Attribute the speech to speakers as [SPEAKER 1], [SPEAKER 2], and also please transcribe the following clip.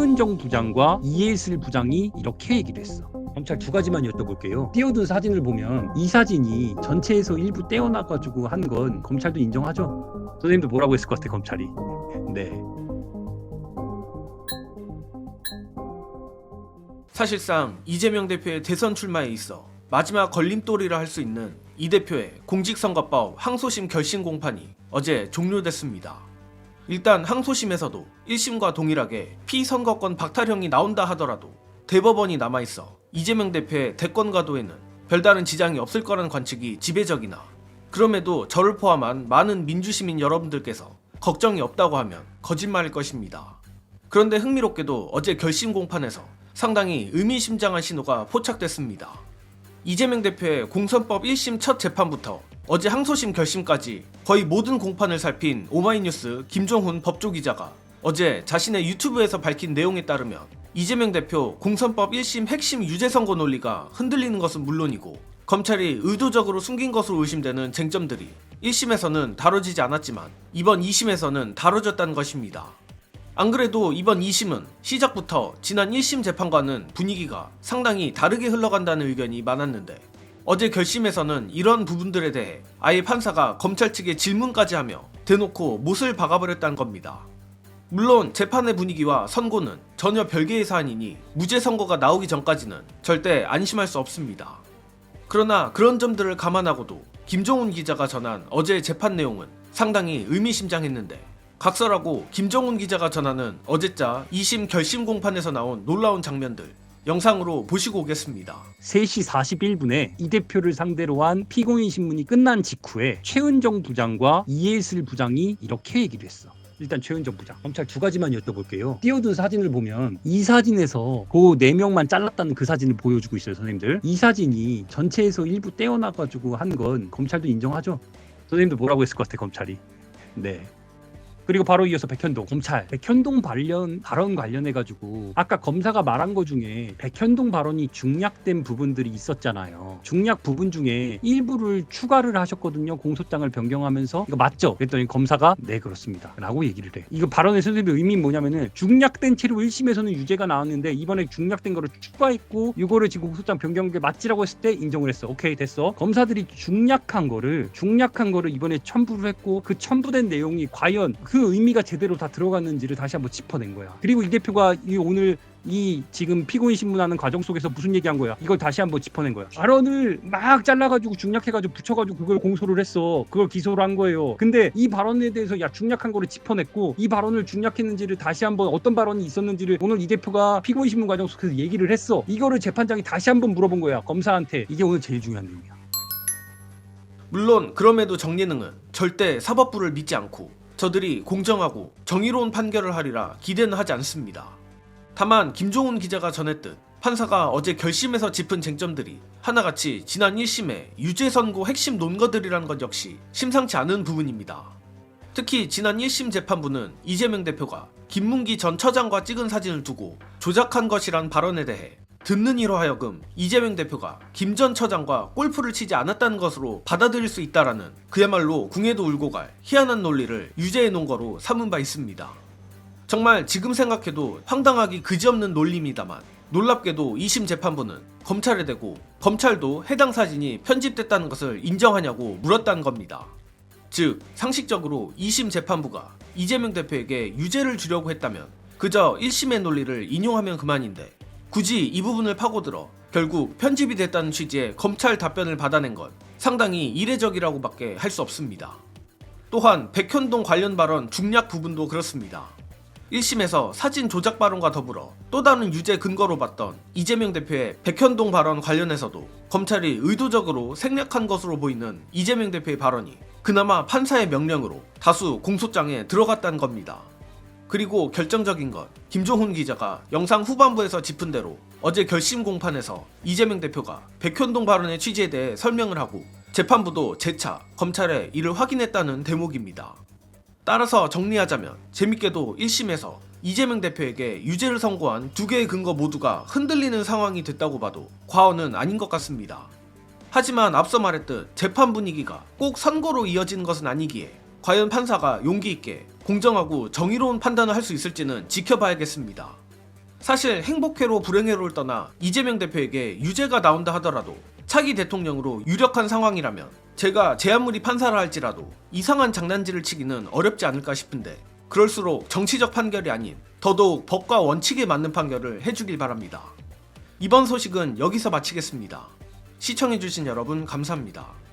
[SPEAKER 1] 최은정 부장과 이해슬 부장이 이렇게 얘기를 했어. 검찰 두 가지만 여쭤볼게요. 띄워둔 사진을 보면 이 사진이 전체에서 일부 떼어놔가지고 한 건 검찰도 인정하죠? 선생님도 뭐라고 했을 것 같아, 검찰이. 네.
[SPEAKER 2] 사실상 이재명 대표의 대선 출마에 있어 마지막 걸림돌이라 할 수 있는 이 대표의 공직선거법 항소심 결심 공판이 어제 종료됐습니다. 일단 항소심에서도 1심과 동일하게 피선거권 박탈형이 나온다 하더라도 대법원이 남아있어 이재명 대표의 대권 가도에는 별다른 지장이 없을 거라는 관측이 지배적이나, 그럼에도 저를 포함한 많은 민주시민 여러분들께서 걱정이 없다고 하면 거짓말일 것입니다. 그런데 흥미롭게도 어제 결심 공판에서 상당히 의미심장한 신호가 포착됐습니다. 이재명 대표의 공선법 1심 첫 재판부터 어제 항소심 결심까지 거의 모든 공판을 살핀 오마이뉴스 김종훈 법조기자가 어제 자신의 유튜브에서 밝힌 내용에 따르면 이재명 대표 공선법 1심 핵심 유죄 선고 논리가 흔들리는 것은 물론이고 검찰이 의도적으로 숨긴 것으로 의심되는 쟁점들이 1심에서는 다뤄지지 않았지만 이번 2심에서는 다뤄졌다는 것입니다. 안 그래도 이번 2심은 시작부터 지난 1심 재판과는 분위기가 상당히 다르게 흘러간다는 의견이 많았는데, 어제 결심에서는 이런 부분들에 대해 아예 판사가 검찰 측에 질문까지 하며 대놓고 못을 박아버렸다는 겁니다. 물론 재판의 분위기와 선고는 전혀 별개의 사안이니 무죄 선고가 나오기 전까지는 절대 안심할 수 없습니다. 그러나 그런 점들을 감안하고도 김종훈 기자가 전한 어제의 재판 내용은 상당히 의미심장했는데, 각설하고 김종훈 기자가 전하는 어제자 2심 결심 공판에서 나온 놀라운 장면들 영상으로 보시고 오겠습니다.
[SPEAKER 1] 3시 41분에 이 대표를 상대로 한 피고인 신문이 끝난 직후에 최은정 부장과 이해슬 부장이 이렇게 얘기를 했어. 일단 최은정 부장, 검찰 두 가지만 여쭤볼게요. 띄워둔 사진을 보면 이 사진에서 그 4명만 잘랐다는 그 사진을 보여주고 있어요, 선생님들. 이 사진이 전체에서 일부 떼어놔가지고 한 건 검찰도 인정하죠? 선생님도 뭐라고 했을 것 같아, 검찰이. 네. 그리고 바로 이어서 백현동 검찰 백현동 발언 관련해가지고 아까 검사가 말한 거 중에 백현동 발언이 중략된 부분들이 있었잖아요. 중략 부분 중에 일부를 추가를 하셨거든요. 공소장을 변경하면서. 이거 맞죠? 그랬더니 검사가 네 그렇습니다 라고 얘기를 해. 이거 발언의 선생님의 의미는 뭐냐면은 중략된 채로 1심에서는 유죄가 나왔는데 이번에 중략된 거를 추가했고 이거를 지금 공소장 변경한 게 맞지라고 했을 때 인정을 했어. 오케이 됐어. 검사들이 중략한 거를 이번에 첨부를 했고 그 첨부된 내용이 과연 그 의미가 제대로 다 들어갔는지를 다시 한번 짚어낸 거야. 그리고 이 대표가 오늘 지금 피고인 신문하는 과정 속에서 무슨 얘기한 거야? 이걸 다시 한번 짚어낸 거야. 발언을 막 잘라가지고 중략해가지고 붙여가지고 그걸 공소를 했어. 그걸 기소를 한 거예요. 근데 이 발언에 대해서 중략한 거를 짚어냈고 이 발언을 중략했는지를 다시 한번 어떤 발언이 있었는지를 오늘 이 대표가 피고인 신문 과정 속에서 얘기를 했어. 이거를 재판장이 다시 한번 물어본 거야. 검사한테. 이게 오늘 제일 중요한 내용이야.
[SPEAKER 2] 물론 그럼에도 정예능은 절대 사법부를 믿지 않고 저들이 공정하고 정의로운 판결을 하리라 기대는 하지 않습니다. 다만 김종훈 기자가 전했듯 판사가 어제 결심에서 짚은 쟁점들이 하나같이 지난 1심의 유죄 선고 핵심 논거들이라는 것 역시 심상치 않은 부분입니다. 특히 지난 1심 재판부는 이재명 대표가 김문기 전 처장과 찍은 사진을 두고 조작한 것이란 발언에 대해 듣는 이로 하여금 이재명 대표가 김 전 처장과 골프를 치지 않았다는 것으로 받아들일 수 있다라는 그야말로 궁에도 울고 갈 희한한 논리를 유죄의 논거로 삼은 바 있습니다. 정말 지금 생각해도 황당하기 그지없는 논리입니다만 놀랍게도 2심 재판부는 검찰에 대고 검찰도 해당 사진이 편집됐다는 것을 인정하냐고 물었다는 겁니다. 즉 상식적으로 2심 재판부가 이재명 대표에게 유죄를 주려고 했다면 그저 1심의 논리를 인용하면 그만인데 굳이 이 부분을 파고들어 결국 편집이 됐다는 취지의 검찰 답변을 받아낸 건 상당히 이례적이라고밖에 할 수 없습니다. 또한 백현동 관련 발언 중략 부분도 그렇습니다. 1심에서 사진 조작 발언과 더불어 또 다른 유죄 근거로 봤던 이재명 대표의 백현동 발언 관련해서도 검찰이 의도적으로 생략한 것으로 보이는 이재명 대표의 발언이 그나마 판사의 명령으로 다수 공소장에 들어갔다는 겁니다. 그리고 결정적인 건 김종훈 기자가 영상 후반부에서 짚은 대로 어제 결심 공판에서 이재명 대표가 백현동 발언의 취지에 대해 설명을 하고 재판부도 재차 검찰에 이를 확인했다는 대목입니다. 따라서 정리하자면 재밌게도 1심에서 이재명 대표에게 유죄를 선고한 두 개의 근거 모두가 흔들리는 상황이 됐다고 봐도 과언은 아닌 것 같습니다. 하지만 앞서 말했듯 재판 분위기가 꼭 선고로 이어지는 것은 아니기에 과연 판사가 용기 있게 공정하고 정의로운 판단을 할 수 있을지는 지켜봐야겠습니다. 사실 행복회로 불행회로를 떠나 이재명 대표에게 유죄가 나온다 하더라도 차기 대통령으로 유력한 상황이라면 제가 제안무리 판사를 할지라도 이상한 장난질을 치기는 어렵지 않을까 싶은데, 그럴수록 정치적 판결이 아닌 더더욱 법과 원칙에 맞는 판결을 해주길 바랍니다. 이번 소식은 여기서 마치겠습니다. 시청해주신 여러분 감사합니다.